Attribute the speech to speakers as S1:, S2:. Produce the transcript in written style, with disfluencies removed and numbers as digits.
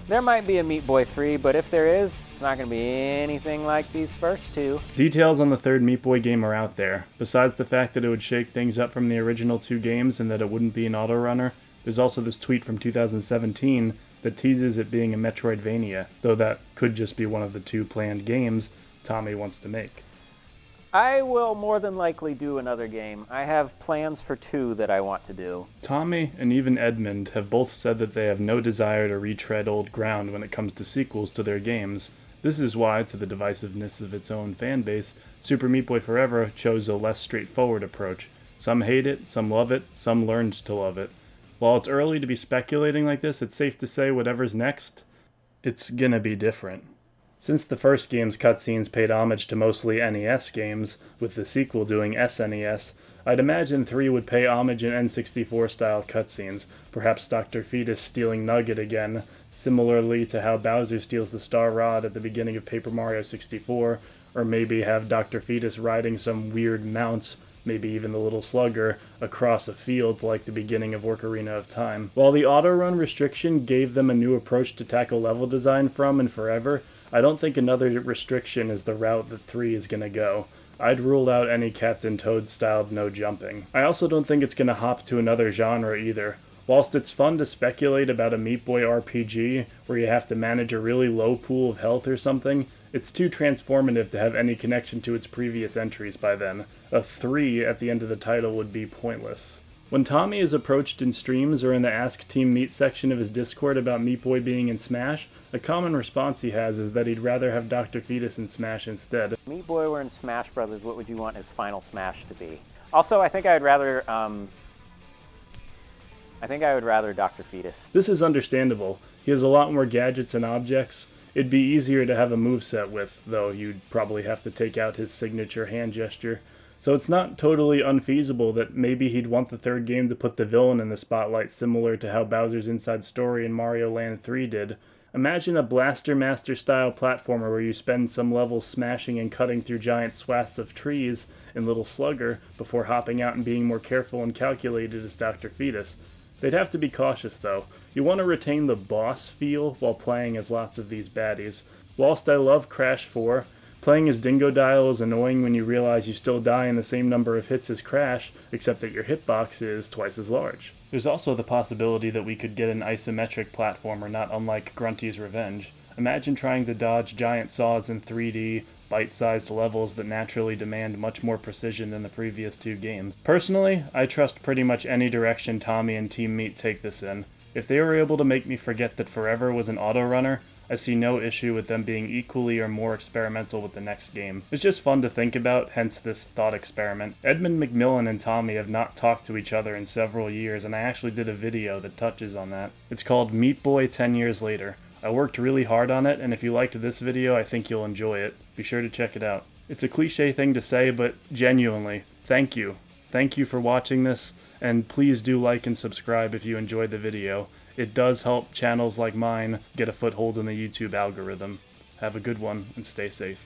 S1: There might be a Meat Boy 3, but if there is, it's not going to be anything like these first two.
S2: Details on the third Meat Boy game are out there. Besides the fact that it would shake things up from the original two games and that it wouldn't be an autorunner, there's also this tweet from 2017 that teases it being a Metroidvania, though that could just be one of the two planned games Tommy wants to make.
S1: I will more than likely do another game. I have plans for 2 that I want to do.
S2: Tommy and even Edmund have both said that they have no desire to retread old ground when it comes to sequels to their games. This is why, to the divisiveness of its own fanbase, Super Meat Boy Forever chose a less straightforward approach. Some hate it, some love it, some learned to love it. While it's early to be speculating like this, it's safe to say whatever's next, it's gonna be different. Since the first game's cutscenes paid homage to mostly NES games, with the sequel doing SNES, I'd imagine 3 would pay homage in N64-style cutscenes, perhaps Dr. Fetus stealing Nugget again, similarly to how Bowser steals the Star Rod at the beginning of Paper Mario 64, or maybe have Dr. Fetus riding some weird mount, maybe even the little slugger, across a field like the beginning of Ocarina of Time. While the auto-run restriction gave them a new approach to tackle level design from and forever, I don't think another restriction is the route that 3 is going to go. I'd rule out any Captain Toad-styled no jumping. I also don't think it's going to hop to another genre either. Whilst it's fun to speculate about a Meat Boy RPG where you have to manage a really low pool of health or something, it's too transformative to have any connection to its previous entries by then. A 3 at the end of the title would be pointless. When Tommy is approached in streams or in the Ask Team Meat section of his Discord about Meat Boy being in Smash, a common response he has is that he'd rather have Dr. Fetus in Smash instead.
S1: If Meat Boy were in Smash Brothers, what would you want his final Smash to be? Also, I think I would rather Dr. Fetus.
S2: This is understandable. He has a lot more gadgets and objects. It'd be easier to have a moveset with, though you'd probably have to take out his signature hand gesture. So it's not totally unfeasible that maybe he'd want the third game to put the villain in the spotlight, similar to how Bowser's Inside Story in Mario Land 3 did. Imagine a Blaster Master style platformer where you spend some levels smashing and cutting through giant swaths of trees in Little Slugger before hopping out and being more careful and calculated as Dr. Fetus. They'd have to be cautious though. You want to retain the boss feel while playing as lots of these baddies. Whilst I love Crash 4, playing as Dingodile is annoying when you realize you still die in the same number of hits as Crash, except that your hitbox is twice as large. There's also the possibility that we could get an isometric platformer not unlike Grunty's Revenge. Imagine trying to dodge giant saws in 3D, bite-sized levels that naturally demand much more precision than the previous two games. Personally, I trust pretty much any direction Tommy and Team Meat take this in. If they were able to make me forget that Forever was an autorunner, I see no issue with them being equally or more experimental with the next game. It's just fun to think about, hence this thought experiment. Edmund McMillan and Tommy have not talked to each other in several years, and I actually did a video that touches on that. It's called Meat Boy 10 Years Later. I worked really hard on it, and if you liked this video, I think you'll enjoy it. Be sure to check it out. It's a cliche thing to say, but genuinely, thank you. Thank you for watching this, and please do like and subscribe if you enjoyed the video. It does help channels like mine get a foothold in the YouTube algorithm. Have a good one, and stay safe.